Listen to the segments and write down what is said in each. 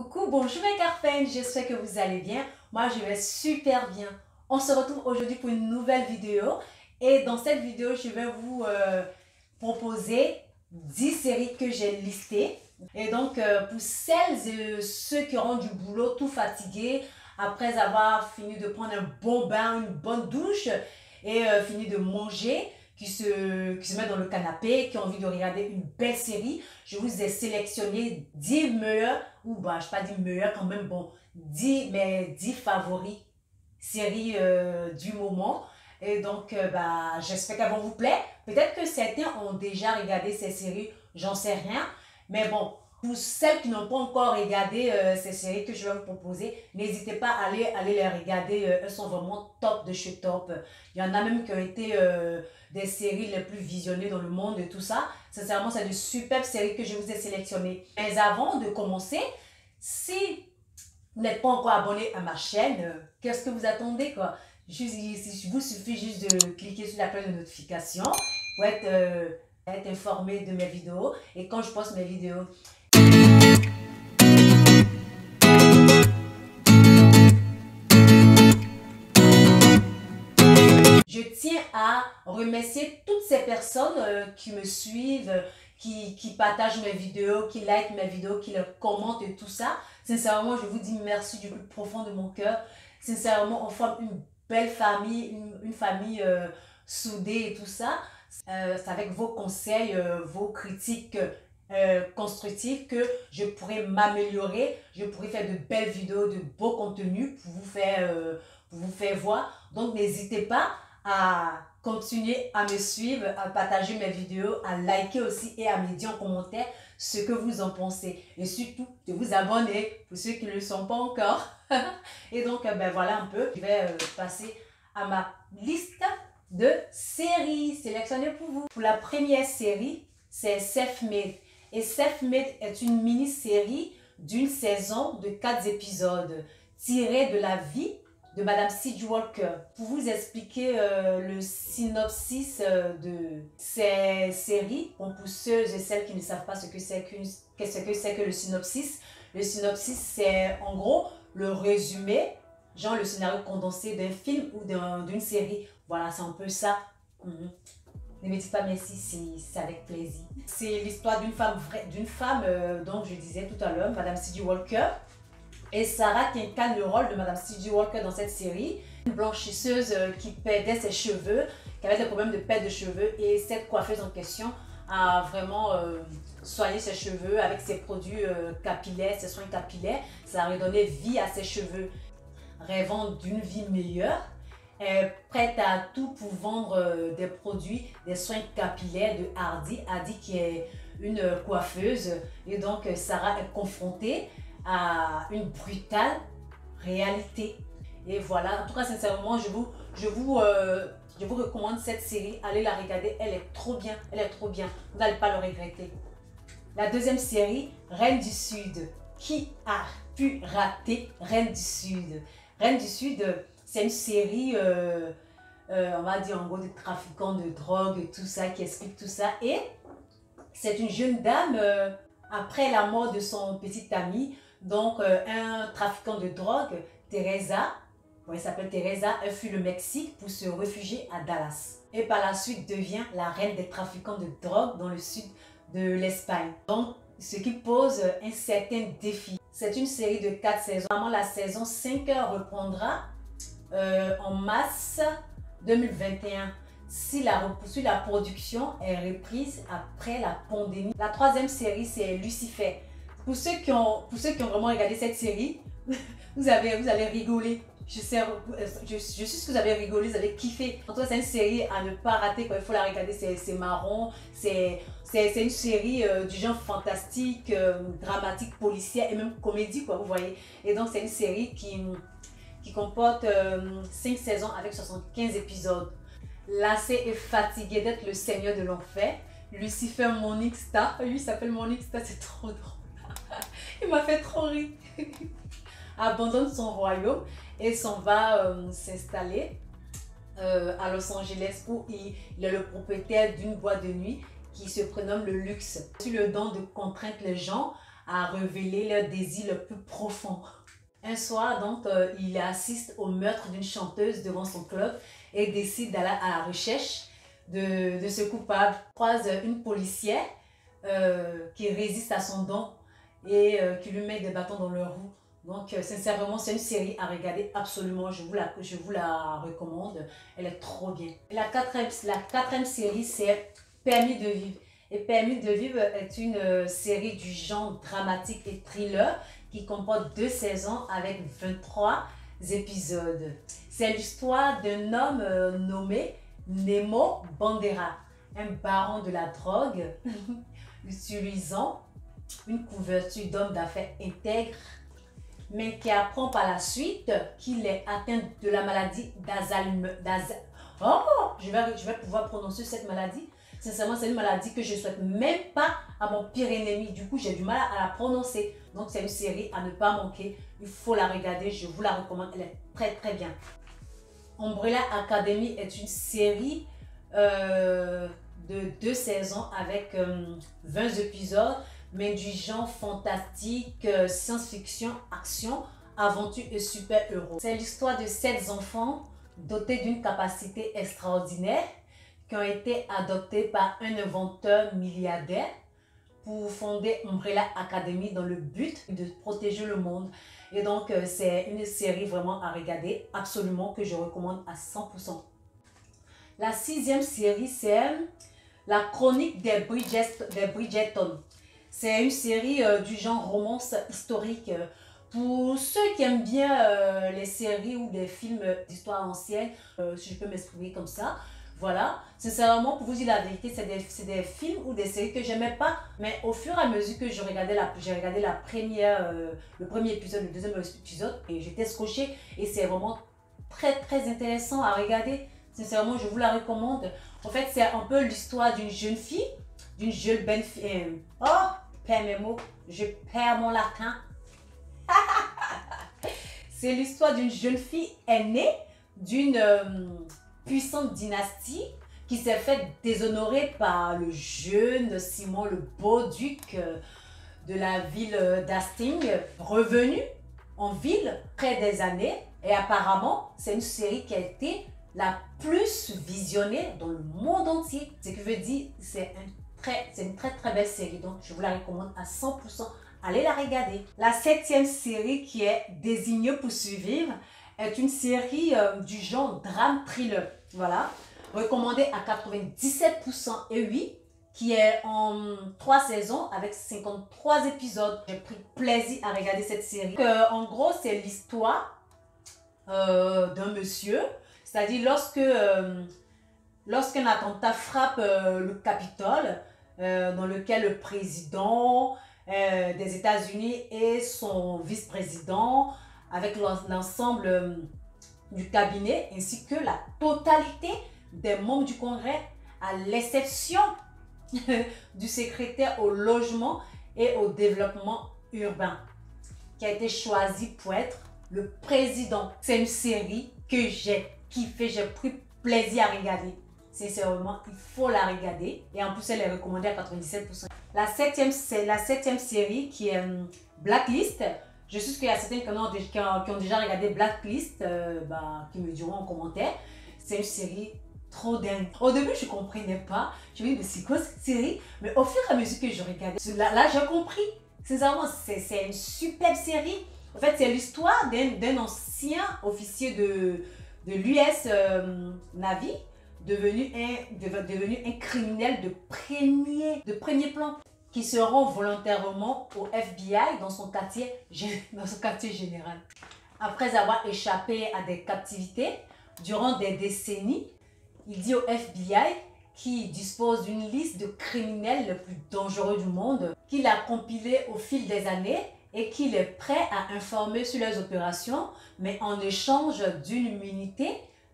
Coucou, bonjour mes Carpen, j'espère que vous allez bien. Moi je vais super bien. On se retrouve aujourd'hui pour une nouvelle vidéo. Et dans cette vidéo, je vais vous proposer 10 séries que j'ai listées. Et donc pour celles et ceux qui auront du boulot tout fatigués, après avoir fini de prendre un bon bain, une bonne douche et fini de manger, qui se mettent dans le canapé, qui ont envie de regarder une belle série, je vous ai sélectionné 10 meilleurs, ou bah, je ne vais pas dire meilleurs quand même, bon, 10 favoris séries du moment. Et donc, bah, j'espère qu'elles vont vous plaire. Peut-être que certains ont déjà regardé ces séries, j'en sais rien. Mais bon, pour celles qui n'ont pas encore regardé ces séries que je vais vous proposer, n'hésitez pas à aller les regarder. Elles sont vraiment top de chez top. Il y en a même qui ont été des séries les plus visionnées dans le monde et tout ça. Sincèrement, c'est de superbes séries que je vous ai sélectionnées. Mais avant de commencer, si vous n'êtes pas encore abonné à ma chaîne, qu'est-ce que vous attendez quoi? Il vous suffit juste de cliquer sur la cloche de notification pour être informé de mes vidéos. Et quand je poste mes vidéos, je tiens à remercier toutes ces personnes qui me suivent, qui partagent mes vidéos, qui likent mes vidéos, qui les commentent et tout ça. Sincèrement, je vous dis merci du plus profond de mon cœur. Sincèrement, on forme une belle famille, une famille soudée et tout ça. C'est avec vos conseils, vos critiques constructives que je pourrai m'améliorer. Je pourrai faire de belles vidéos, de beaux contenus pour vous faire voir. Donc, n'hésitez pas à continuer à me suivre, à partager mes vidéos, à liker aussi et à me dire en commentaire ce que vous en pensez. Et surtout, de vous abonner pour ceux qui ne le sont pas encore. Et donc, ben voilà un peu. Je vais passer à ma liste de séries sélectionnées pour vous. Pour la première série, c'est Self-Made. Et Self-Made est une mini-série d'une saison de 4 épisodes tirée de la vie de Madame C.J. Walker. Pour vous expliquer le synopsis de ces séries, pour ceux et celles qui ne savent pas ce que c'est que le synopsis c'est en gros le résumé, genre le scénario condensé d'un film ou d'une série. Voilà, c'est un peu ça. Ne me dites pas merci, c'est avec plaisir. C'est l'histoire d'une femme dont je disais tout à l'heure, Madame C.J. Walker. Et Sarah qui incarne le rôle de Madame C.J. Walker dans cette série. Une blanchisseuse qui perdait ses cheveux, qui avait des problèmes de perte de cheveux. Et cette coiffeuse en question a vraiment soigné ses cheveux avec ses produits capillaires, ses soins capillaires. Ça a redonné vie à ses cheveux. Rêvant d'une vie meilleure, prête à tout pour vendre des produits, des soins capillaires de Hardy. Hardy qui est une coiffeuse. Et donc Sarah est confrontée à une brutale réalité. Et voilà, en tout cas sincèrement, je vous recommande cette série. Allez la regarder, elle est trop bien, vous n'allez pas le regretter. La deuxième série, Reine du Sud. Qui a pu rater Reine du Sud? Reine du Sud, c'est une série, on va dire en gros, de trafiquants de drogue, tout ça, qui explique tout ça. Et c'est une jeune dame, après la mort de son petit ami, donc un trafiquant de drogue, Teresa, elle s'appelle Teresa, elle fuit le Mexique pour se réfugier à Dallas. Et par la suite devient la reine des trafiquants de drogue dans le sud de l'Espagne. Donc, ce qui pose un certain défi. C'est une série de 4 saisons. Normalement, la saison 5 reprendra en mars 2021. Si la production est reprise après la pandémie. La troisième série, c'est Lucifer. Pour ceux qui ont vraiment regardé cette série, vous allez rigoler. Je suis sûre que vous avez rigolé, vous avez kiffé. En tout cas, c'est une série à ne pas rater. Quand il faut la regarder, c'est marrant. C'est une série du genre fantastique, dramatique, policière et même comédie, quoi, vous voyez. Et donc, c'est une série qui comporte 5 saisons avec 75 épisodes. Lassé et fatigué d'être le seigneur de l'enfer, Lucifer Morning Star, lui il s'appelle Morning Star, c'est trop drôle. Il m'a fait trop rire. Abandonne son royaume et s'en va s'installer à Los Angeles où il est le propriétaire d'une boîte de nuit qui se prénomme le Luxe. Il a le don de contraindre les gens à révéler leur désir le plus profond. Un soir, donc, il assiste au meurtre d'une chanteuse devant son club et décide d'aller à la recherche de ce coupable. Il croise une policière qui résiste à son don et qui lui met des bâtons dans le roue. Donc, sincèrement, c'est une série à regarder absolument. Je vous la recommande. Elle est trop bien. La quatrième série, c'est Permis de vivre. Et Permis de vivre est une série du genre dramatique et thriller qui comporte 2 saisons avec 23 épisodes. C'est l'histoire d'un homme nommé Nemo Bandera, un baron de la drogue, utilisant une couverture d'homme d'affaires intègre, mais qui apprend par la suite qu'il est atteint de la maladie d'Alzheimer. Oh, je vais pouvoir prononcer cette maladie. Sincèrement, c'est une maladie que je ne souhaite même pas à mon pire ennemi. Du coup, j'ai du mal à la prononcer. Donc, c'est une série à ne pas manquer. Il faut la regarder. Je vous la recommande. Elle est très, très bien. Umbrella Academy est une série de 2 saisons avec 20 épisodes, mais du genre fantastique, science-fiction, action, aventure et super-héros. C'est l'histoire de 7 enfants dotés d'une capacité extraordinaire qui ont été adoptés par un inventeur milliardaire pour fonder Umbrella Academy dans le but de protéger le monde. Et donc, c'est une série vraiment à regarder, absolument, que je recommande à 100%. La 6e série, c'est La Chronique des Bridgerton. C'est une série du genre romance historique. Pour ceux qui aiment bien les séries ou des films d'histoire ancienne, si je peux m'exprimer comme ça, voilà, sincèrement, pour vous dire la vérité, c'est des films ou des séries que j'aimais pas, mais au fur et à mesure que j'ai regardé le premier épisode, le deuxième épisode, et j'étais scotchée, et c'est vraiment très très intéressant à regarder. Sincèrement, je vous la recommande. En fait, c'est un peu l'histoire d'une jeune fille, d'une jeune belle fille. Oh, perds mes mots, je perds mon latin. C'est l'histoire d'une jeune fille aînée d'une puissante dynastie qui s'est fait déshonorer par le jeune Simon le Beau-Duc de la ville d'Hastings, revenu en ville près des années. Et apparemment, c'est une série qui a été la plus visionnée dans le monde entier. Ce qui veut dire que c'est une très très belle série. Donc, je vous la recommande à 100%. Allez la regarder. La 7e série qui est Désignée pour survivre est une série du genre drame thriller. Voilà. Recommandée à 97% et oui, qui est en 3 saisons avec 53 épisodes. J'ai pris plaisir à regarder cette série. En gros, c'est l'histoire d'un monsieur. C'est-à-dire lorsqu'un attentat frappe le Capitole, dans lequel le président des États-Unis et son vice-président, avec l'ensemble du cabinet, ainsi que la totalité des membres du Congrès, à l'exception du secrétaire au logement et au développement urbain, qui a été choisi pour être le président. C'est une série que j'ai kiffé, j'ai pris plaisir à regarder. Sincèrement, il faut la regarder. Et en plus, elle est recommandée à 97%. C'est la 7e série qui est Blacklist. Je suis sûre qu'il y a certains qui ont déjà regardé Blacklist, qui me diront en commentaire. C'est une série trop dingue. Au début, je ne comprenais pas. Je me disais, mais c'est quoi cette série? Mais au fur et à mesure que je regardais, là j'ai compris. Sincèrement, c'est une superbe série. En fait, c'est l'histoire d'un ancien officier de l'US Navy, devenu un criminel de premier plan, qui se rend volontairement au FBI dans son quartier général. Après avoir échappé à des captivités durant des décennies, il dit au FBI qu'il dispose d'une liste de criminels les plus dangereux du monde, qu'il a compilé au fil des années et qu'il est prêt à informer sur leurs opérations, mais en échange d'une immunité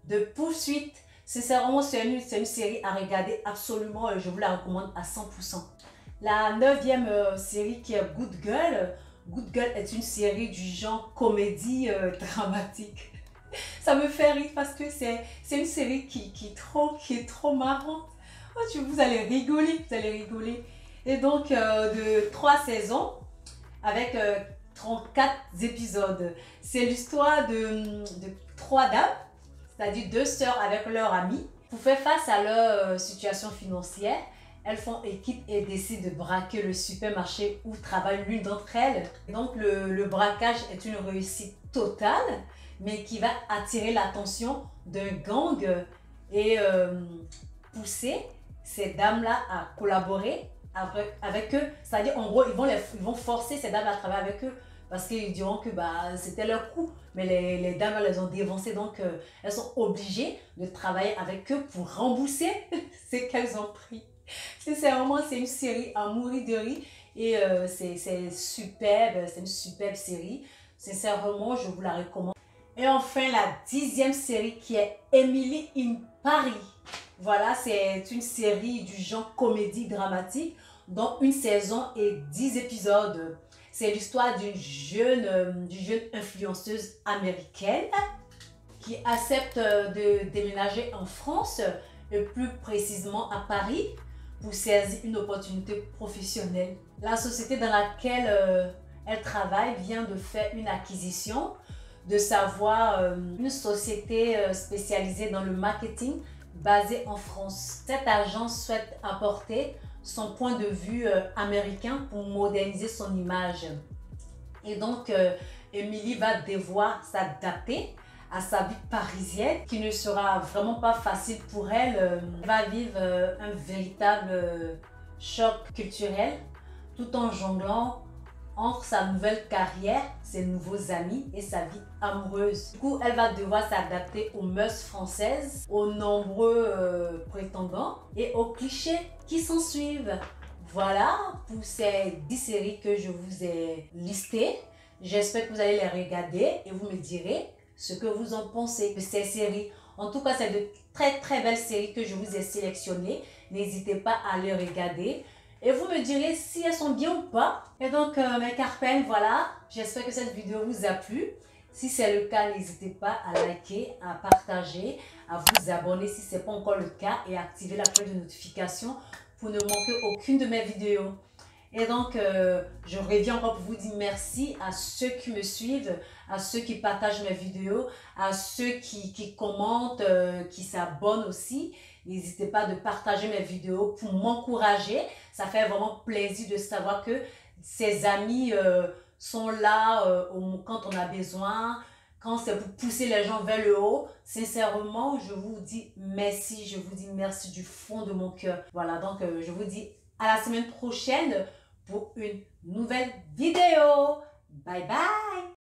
de poursuite. Sincèrement, c'est une série à regarder absolument, je vous la recommande à 100%. La 9e série qui est Good Girl. Good Girl est une série du genre comédie dramatique. Ça me fait rire parce que c'est une série qui est trop marrante. Oh, vous allez rigoler, Et donc, de 3 saisons, avec 34 épisodes. C'est l'histoire de 3 dames, c'est-à-dire 2 sœurs avec leur amie. Pour faire face à leur situation financière, elles font équipe et décident de braquer le supermarché où travaille l'une d'entre elles. Et donc le braquage est une réussite totale, mais qui va attirer l'attention d'un gang et pousser ces dames-là à collaborer avec eux. C'est-à-dire, en gros, ils vont forcer ces dames à travailler avec eux parce qu'ils diront que bah, c'était leur coup. Mais les dames, elles les ont dévancées, donc elles sont obligées de travailler avec eux pour rembourser ce qu'elles ont pris. Sincèrement, c'est une série à mourir de rire et c'est superbe, c'est une superbe série. Sincèrement, je vous la recommande. Et enfin, la 10e série qui est Emily in Paris. Voilà, c'est une série du genre comédie dramatique, dont une saison et 10 épisodes. C'est l'histoire d'une jeune influenceuse américaine qui accepte de déménager en France, et plus précisément à Paris, pour saisir une opportunité professionnelle. La société dans laquelle elle travaille vient de faire une acquisition, de savoir une société spécialisée dans le marketing basée en France. Cette agence souhaite apporter son point de vue américain pour moderniser son image. Et donc, Emily va devoir s'adapter à sa vie parisienne qui ne sera vraiment pas facile pour elle. Elle va vivre un véritable choc culturel tout en jonglant entre sa nouvelle carrière, ses nouveaux amis et sa vie amoureuse. Du coup, elle va devoir s'adapter aux mœurs françaises, aux nombreux prétendants et aux clichés qui s'en suivent. Voilà pour ces 10 séries que je vous ai listées. J'espère que vous allez les regarder et vous me direz ce que vous en pensez de ces séries. En tout cas, c'est de très belles séries que je vous ai sélectionnées. N'hésitez pas à les regarder. Et vous me direz si elles sont bien ou pas. Et donc, mes carpelles, voilà. J'espère que cette vidéo vous a plu. Si c'est le cas, n'hésitez pas à liker, à partager, à vous abonner si ce n'est pas encore le cas et à activer la cloche de notification pour ne manquer aucune de mes vidéos. Et donc, je reviens encore pour vous dire merci à ceux qui me suivent, à ceux qui partagent mes vidéos, à ceux qui commentent, qui s'abonnent aussi. N'hésitez pas de partager mes vidéos pour m'encourager. Ça fait vraiment plaisir de savoir que ces amis sont là quand on a besoin, quand c'est pour pousser les gens vers le haut. Sincèrement, je vous dis merci. Je vous dis merci du fond de mon cœur. Voilà, donc je vous dis à la semaine prochaine pour une nouvelle vidéo. Bye bye!